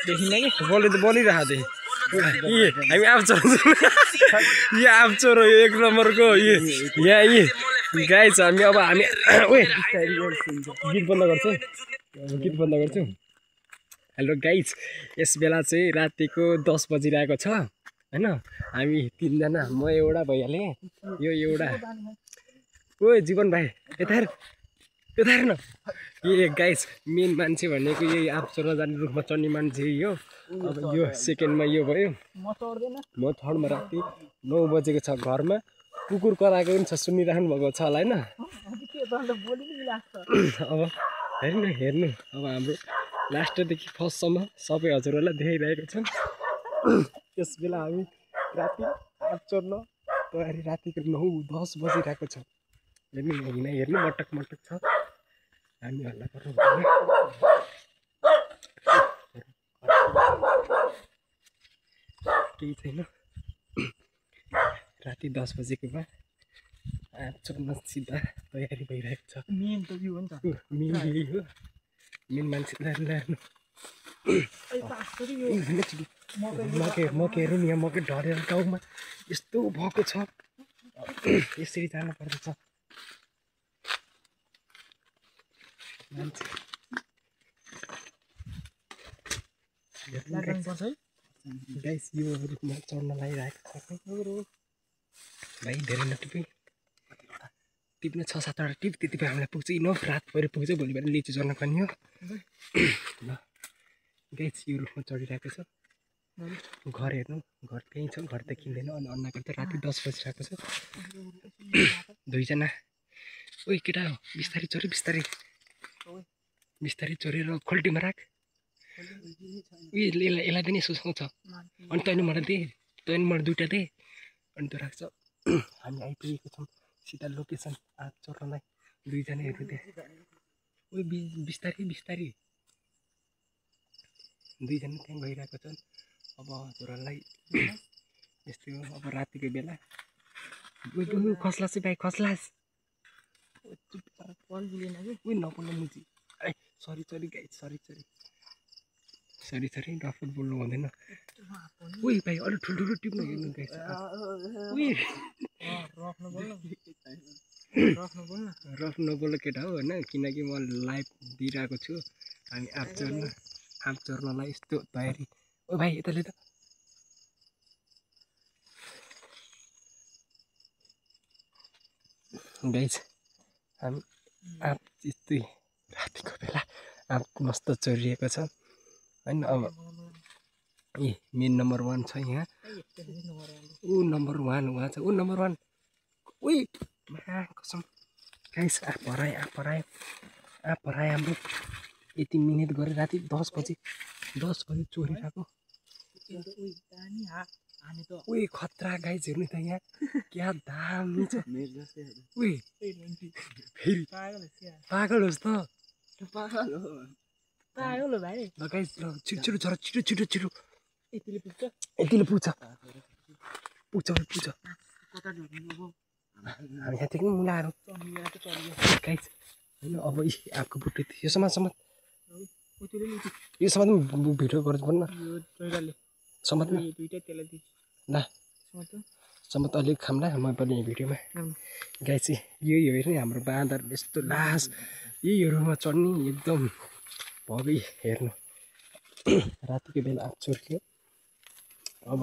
देखिन कि बोलिरहेको थिएँ हामी आप्चोर यो आप्चोर एक नम्बरको यहाँ गाइस हामी अब हामी गीत बन्द गर्छौँ हेलो गाइस यस बेला चाहिँ रातिको 10 बजिरहेको छ हैन हामी तीनजना म एउटा भइहालेँ यो एउटा ओ जीवन भाइ यता हेर न ये गाइस मेन मान्छे भनेको यही आप्चोरमा जाने रुखमा चढ्ने मान्छे यो अब यो सेकेन्डमा यो भयो म थर्डमा राति 9 बजेको छ घरमा कुकुर कराएको पनि छ सुनिराख्नु भएको छ होला हैन अब हेर्नु अब हाम्रो लास्टदेखि फर्स्टसम्म सबै हजुरहरूलाई देखाइरहेको छन् त्यस बेला हामी राति आप्चोर्न तयारी रातिको 9-10 बजिरहेको छ हेर्नु मटक छ हामी हल्ला गर्नु केही छैन राति 10 बजेकोमा आप्चोर्न सिधा तयारी भइरहेको छ मेन त यो हो नि त मेन मान्छेलाई हेर्नु मकै हेर्नु नि यहाँ मकै ढलेर गाउँमा यस्तो भएको छ यसरी जानु पर्दछ गाइस यो रुखमा चढ्न लागिरहेको छ भाइ धेरै नटिपी टिप्न 6-7 टिप त्यति बेला हामीलाई पुग्छ इनफ रात पऱ्यो पुग्छ भोलि बिहान लिचु चढ्न पर्ने हो ल गाइस यो रुखमा चढिरहेको छ घर हेर्नु घर त्यहीँ छ घर त किन्दैन अनि अन्नाको त राति 10 बजिरहेको छ दुईजना ओइ केटा बिस्तारै चोरेर खोल्टीमा राख यसलाई पनि सुसाउँछ अनि तैँले मलाई दे तैँले मलाई 2टा दे अनि त्यो राख्छ हामी आइपुगेको छौँ सीधा लोकेसन आप्चोर्नलाई दुईजना हेर्नु त्यहाँ ओइ बिस्तारै दुईजना त्यहाँ गइरहेको छन् अब हजुरहरूलाई यस्तै हो अब रातिको बेला खस्लास भाइ खस्लास नपोल्नु मुजी सरी गाइस सरी डफर बोल्नु हुँदैन उही भाइ अलिक ठुल्ठुलो टिप्नु हेर्नु गाइस रफ नबोल्नु केटा हो होइन किनकि म लाइभ दिइरहेको छु हामी आप्चोर्नलाई यस्तो तयारी ओ भाइ यताले त गाइस हामी आँप यस्तै रातिको बेला आँप मस्त चोरिएको छ होइन अब ए मेन नम्बर 1 छ यहाँ ऊ नम्बर 1 उहाँ छ ऊ नम्बर 1 उही कसम गाइस आँप हरायो हाम्रो यति मिहिनेत गरेर राति 10 बजे चोरिरहेको उही खतरा गाइस हेर्नु त यहाँ क्या दामी छ उही फेरि पागल होस् त पागल हो भाइ ल गाइस ल छिटो झर छिटो यतिले पुग्छ पुग्छ हामी यहाँदेखि मिलाएर गाइस होइन अब आँपको बुट्टे यो समाज भिडियो गर्नु पर्ने समात्नु ल समात अलिक खाम्ला म पनि भिडियोमा गाइस यो हेर्ने हाम्रो बाँदर यस्तो लास यहीहरूमा चढ्ने एकदम भव्य हेर्नु रातिको बेला आप्चोर थियो अब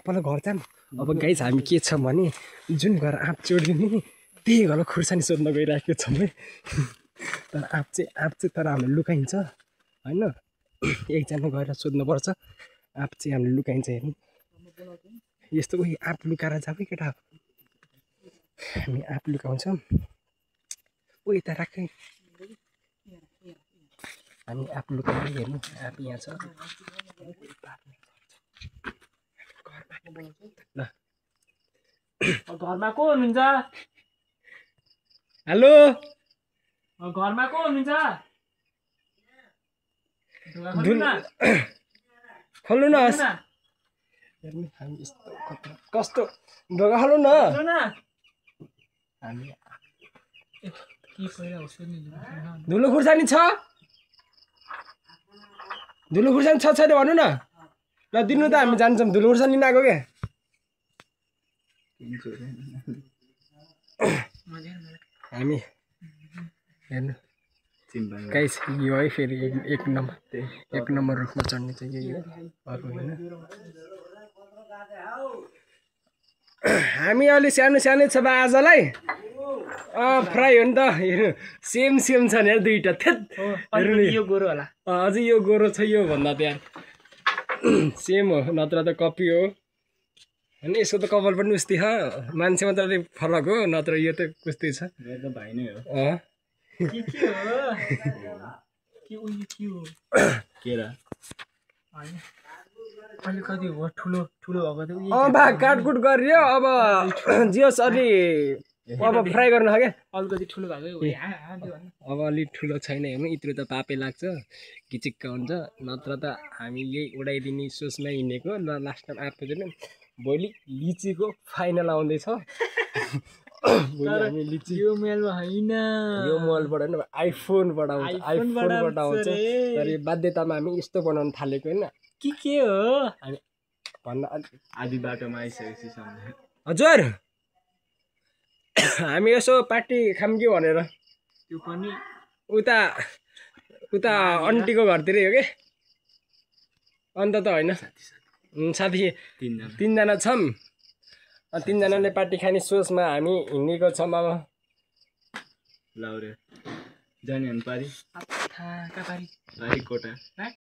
पहिला घर जाऊँ अब गाइस हामी के छ भने जुन घर आँप चोर्दिने त्यही घर खुर्सानी सोध्न गइरहेको छौँ है तर आँप चाहिँ तर हामीले लुकाइन्छ होइन एकजना गएर सोध्नुपर्छ आँप चाहिँ हामीले लुकाइन्छ हेर्नु यस्तो उही आँप लुकाएर जाऊ केटा हामी आँप लुकाउँछौँ ओ यता राख्दै हामी आँप लुकाएर हेर्नु आँप यहाँ छ ल घरमा को हुनुहुन्छ हेलो घरमा को हुनुहुन्छ खोल्नुहोस् हेर्नु हामी यस्तो कस्तो ढोका खोल्नु न हामी के पहिला होस् नि धुलो खुर्सानी छ धुलो खुर्सानी छ छैन भन्नु न ल दिनु त हामी जान्छौँ धुलो खुर्सानी लिन आएको क्या हामी हेर्नु गाइस यो है फेरि एक नम्बर रुखमा चढ्ने चाहिँ यही हो अर्को होइन हामी अलि सानो सानो छ बा आजलाई फ्राई हो नि त हेर्नु सेम छ नि यार दुईटा हेर्नु यो गोरो होला अझै यो गोरो छ यो भन्दा त यार सेम हो नत्र त कपी हो होइन यसको त कपाल पनि उस्तै छ मान्छे मात्र अलिक फरक हो नत्र यो त उस्तै छ भाइ नै हो के हो के हो केरा हैन अहिले कति हो ठुलो भएको थियो बा काटकुट गरियो अब जियोस् अलि अब फ्राई गर्नु छ क्या अलिकति ठुलो भएको अब अलि ठुलो छैन हेर्नु यत्रो त पापे लाग्छ किचिक्क हुन्छ नत्र त हामी यही उडाइदिने सोचमा हिँडेको ल लास्ट टाइम आएको थिएन भोलि लिचीको फाइनल आउँदैछ हामी लिची यो मोबाइलमा हैन यो मोबाइलबाट होइन आइफोनबाट आउँछ तर यो बाध्यतामा हामी यस्तो बनाउन थालेको होइन के हो हामी भन्न आधी बाटोमा आइसकेपछि हजुर हामी यसो पार्टी खाम कि भनेर त्यो पनि उता आन्टीको घरतिर हो कि अन्त त होइन साथी तीनजना छौँ तीनजनाले पार्टी खाने सोचमा हामी हिँडेको छौँ अब लाउरे जाने पारी कोटा